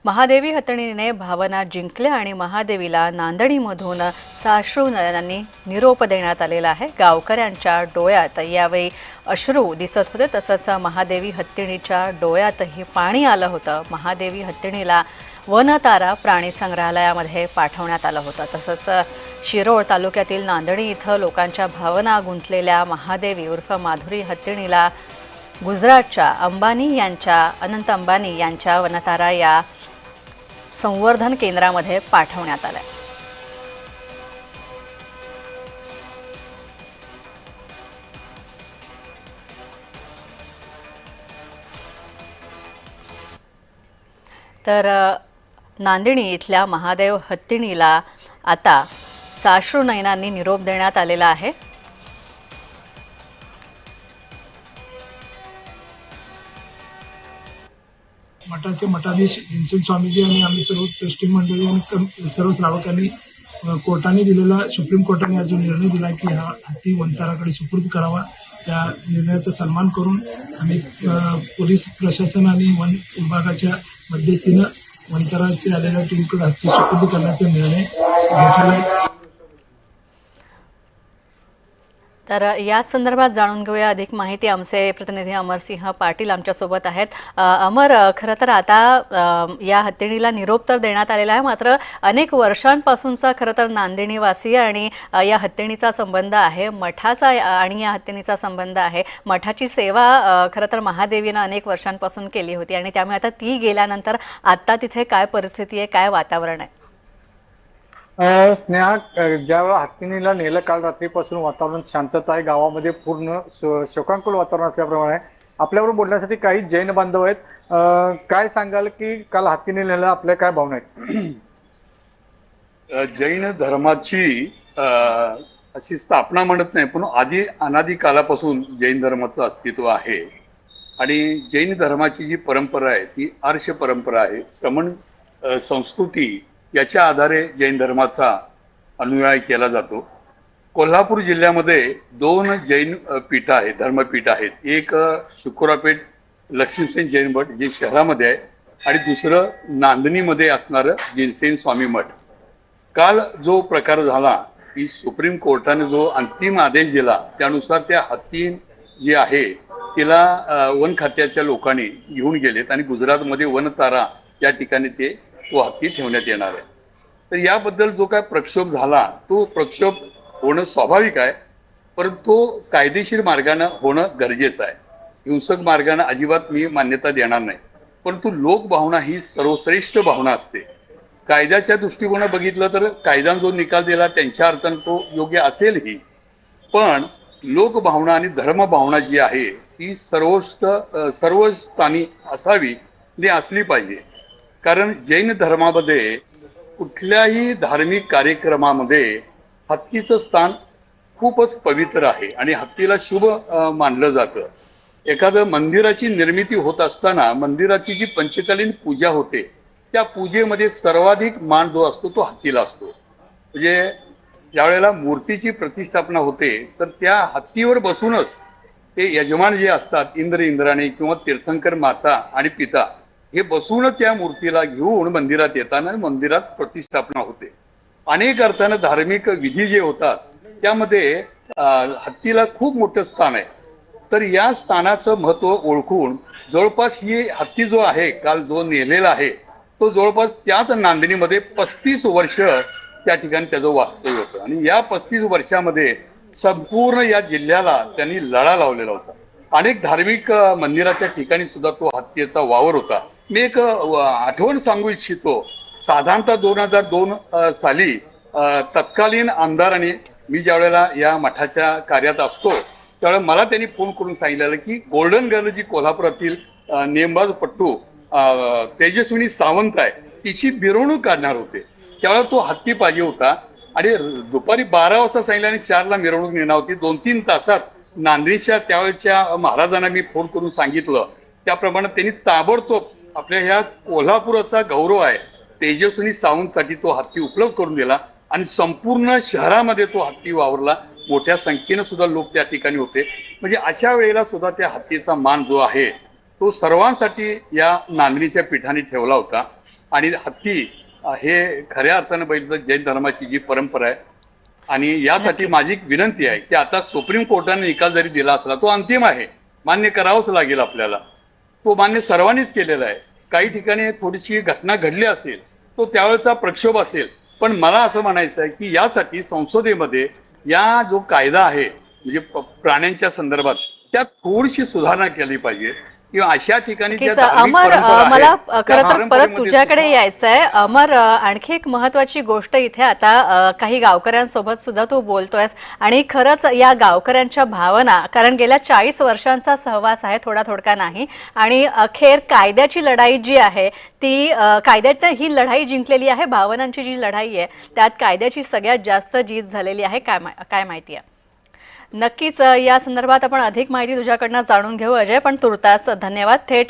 महादेवी हत्तीने भावना जिंकल्या आणि महादेवीला नांदणीमधून साश्रू नयनांनी निरोप देण्यात आलेला आहे। गावकऱ्यांच्या डोळ्यात यावेळी अश्रू दिसत होते, तसंच महादेवी हत्तीच्या डोळ्यातही पाणी आलं होतं। महादेवी हत्तीला वनतारा प्राणी संग्रहालयामध्ये पाठवण्यात आलं होतं। तसंच शिरोळ तालुक्यातील नांदणी इथं लोकांच्या भावना गुंतलेल्या महादेवी उर्फ माधुरी हत्तीला गुजरातच्या अनंत अंबानी यांच्या वनतारा या संवर्धन केंद्रामध्ये पाठवण्यात आलं। तर नांदिणी इथल्या महादेव हत्तीला आता साश्रू नयनांनी निरोप देण्यात आलेला आहे। मठाचे मठाधीश भीमसेन स्वामीजी आणि आम्ही सर्व ट्रस्टी मंडळी आणि सर्व श्रावकांनी कोर्टाने दिलेला, सुप्रीम कोर्टाने जो निर्णय दिला की हा हत्ती वनताराकडे सुपूर्द करावा, त्या निर्णयाचा सन्मान करून आम्ही पोलीस प्रशासन आणि वन विभागाच्या मध्यस्थीनं वनताराचे आलेल्या टीमकडे हत्ती सुपूर्द करण्याचा निर्णय घेतला आहे। तर या संदर्भात जाणून घेऊया अधिक माहिती। आमचे प्रतिनिधी अमरसिंह पाटील आमच्यासोबत आहेत। अमर, खरं तर आता या हत्तीला निरोप तर देण्यात आलेला आहे, मात्र अनेक वर्षांपासूनचा खरं तर नांदिणीवासी आणि या हत्तीचा संबंध आहे, मठाचा आणि या हत्तीचा संबंध आहे। मठाची सेवा खरं तर महादेवीनं अनेक वर्षांपासून केली होती आणि त्यामुळे आता ती गेल्यानंतर आता तिथे काय परिस्थिती आहे, काय वातावरण आहे? स्नेहा, ज्यावेळेला हत्तीला नेलं काल रात्रीपासून वातावरण शांतता आहे, गावामध्ये पूर्ण शोकांकुल वातावरण असल्याप्रमाणे आपल्याबरोबर बोलण्यासाठी काही जैन बांधव आहेत। काय सांगाल की काल हत्तीने नेलं, आपल्या काय भावना आहेत? जैन धर्माची अशी स्थापना म्हणत नाही, पण आधी अनादी कालापासून जैन धर्माचं अस्तित्व आहे आणि जैन धर्माची जी परंपरा आहे ती आर्ष परंपरा आहे। श्रमण संस्कृती याच्या आधारे जैन धर्माचा अनुयाय केला जातो। कोल्हापूर जिल्ह्यामध्ये 2 जैन पीठ आहेत, धर्मपीठ आहेत। एक शुक्रापेठ लक्ष्मीसेन जैन मठ जे शहरामध्ये आहे आणि दुसरं नांदणीमध्ये असणारं भीमसेन स्वामी मठ। काल जो प्रकार झाला की सुप्रीम कोर्टाने जो अंतिम आदेश दिला त्यानुसार त्या हत्ती जी आहे तिला वन खात्याच्या लोकांनी घेऊन गेलेत आणि गुजरातमध्ये वनतारा या ठिकाणी तो हत्ती ठेवण्यात येणार आहे। तर याबद्दल जो काय प्रक्षोभ झाला तो प्रक्षोभ होणं स्वाभाविक आहे, परंतु कायदेशीर मार्गाने होणं गरजेचं आहे। हिंसक मार्गाने अजिबात मी मान्यता देणार नाही, परंतु लोकभावना ही सर्वश्रेष्ठ भावना असते। कायद्याच्या दृष्टिकोनात बघितलं तर कायद्याने जो निकाल दिला त्यांच्या अर्थाने तो योग्य असेलही, पण लोकभावना आणि धर्मभावना जी आहे ती सर्व स्थानी असावी, ती असली पाहिजे। कारण जैन धर्मामध्ये कुठल्याही धार्मिक कार्यक्रमामध्ये हत्तीचं स्थान खूपच पवित्र आहे आणि हत्तीला शुभ मानलं जातं। एखादं मंदिराची निर्मिती होत असताना मंदिराची जी पंचकालीन पूजा होते त्या पूजेमध्ये सर्वाधिक मान जो असतो तो हत्तीला असतो। म्हणजे ज्यावेळेला मूर्तीची प्रतिष्ठापना होते तर त्या हत्तीवर बसूनच ते यजमान जे असतात इंद्राणी किंवा तीर्थंकर माता आणि पिता हे बसून त्या मूर्तीला घेऊन मंदिरात येताना मंदिरात प्रतिष्ठापना होते। अनेक अर्थानं धार्मिक विधी जे होतात त्यामध्ये हत्तीला खूप मोठं स्थान आहे। तर या स्थानाचं महत्व ओळखून जवळपास ही हत्ती जो आहे काल जो नेलेला आहे तो जवळपास त्याच नांदणीमध्ये 35 वर्ष त्या ठिकाणी त्याचं वास्तव्य होतं आणि या 35 वर्षामध्ये संपूर्ण या जिल्ह्याला त्यांनी लढा लावलेला होता। अनेक धार्मिक मंदिराच्या ठिकाणी सुद्धा तो हत्तीचा वावर होता। मी एक आठवण सांगू इच्छितो। साधारणतः 2002 साली तत्कालीन आमदारांनी, मी ज्यावेळेला या मठाच्या कार्यात असतो त्यावेळेला मला त्यांनी फोन करून सांगितलेलं की गोल्डन गर्ल जी कोल्हापुरातील नेमबाज पट्टू तेजस्विनी सावंत आहे तिची मिरवणूक काढणार होते, त्यावेळेला तो हत्ती पाहिजे होता आणि दुपारी 12 वाजता सांगितलं आणि 4 ला मिरवणूक नेणार होती। 2-3 तासात नांदणीच्या त्यावेळेच्या महाराजांना मी फोन करून सांगितलं, त्याप्रमाणे त्यांनी ताबडतोब आपल्या ह्या कोल्हापुराचा गौरव आहे तेजस्विनी सावंतसाठी तो हत्ती उपलब्ध करून दिला आणि संपूर्ण शहरामध्ये तो हत्ती वावरला। मोठ्या संख्येने सुद्धा लोक त्या ठिकाणी होते। म्हणजे अशा वेळेला सुद्धा त्या हत्तीचा मान जो आहे तो सर्वांसाठी या नांदणीच्या पीठाने ठेवला होता. आणि हत्ती हे खऱ्या अर्थानं बैलचं जैन धर्माची जी परंपरा आहे. आणि यासाठी नक्कीच. माझी एक विनंती आहे की आता सुप्रीम कोर्टाने निकाल जरी दिला असला तो अंतिम आहे, मान्य करावंच लागेल आपल्याला. तो मान्य सर्वांनीच केलेला आहे. काही ठिकाणी थोडीशी घटना घडली असेल, तो त्यावेळेचा प्रक्षोभ असेल, पण मला असं म्हणायचं आहे की यासाठी संसदेमध्ये या जो कायदा आहे म्हणजे प्राण्यांच्या संदर्भात त्यात थोडीशी सुधारणा केली पाहिजे किंवा अशा ठिकाणी ज्या नक्कीच. धार्मिक अमर, परंपरा आहेत, मला त्या खरं तर परत परंपरेमध्ये तुझ्याकडे सुद्धा- यायचं आहे. अमर, आणखी एक महत्वाची गोष्ट इथे आता काही गावकऱ्यांसोबत सुद्धा तू बोलतोयस आणि खरंच या गावकऱ्यांच्या भावना, कारण गेल्या 40 वर्षांचा सहवास आहे, थोडा नाही. आणि अखेर कायद्याची लढाई जी आहे ती कायद्यात ही लढाई जिंकलेली आहे. भावनांची जी लढाई आहे त्यात कायद्याची सगळ्यात जास्त जीत झालेली आहे. काय माहिती आहे? नक्कीच या संदर्भात आपण अधिक माहिती तुझ्याकडनं जाणून घेऊ अजय, पण तुर्तास धन्यवाद. थेट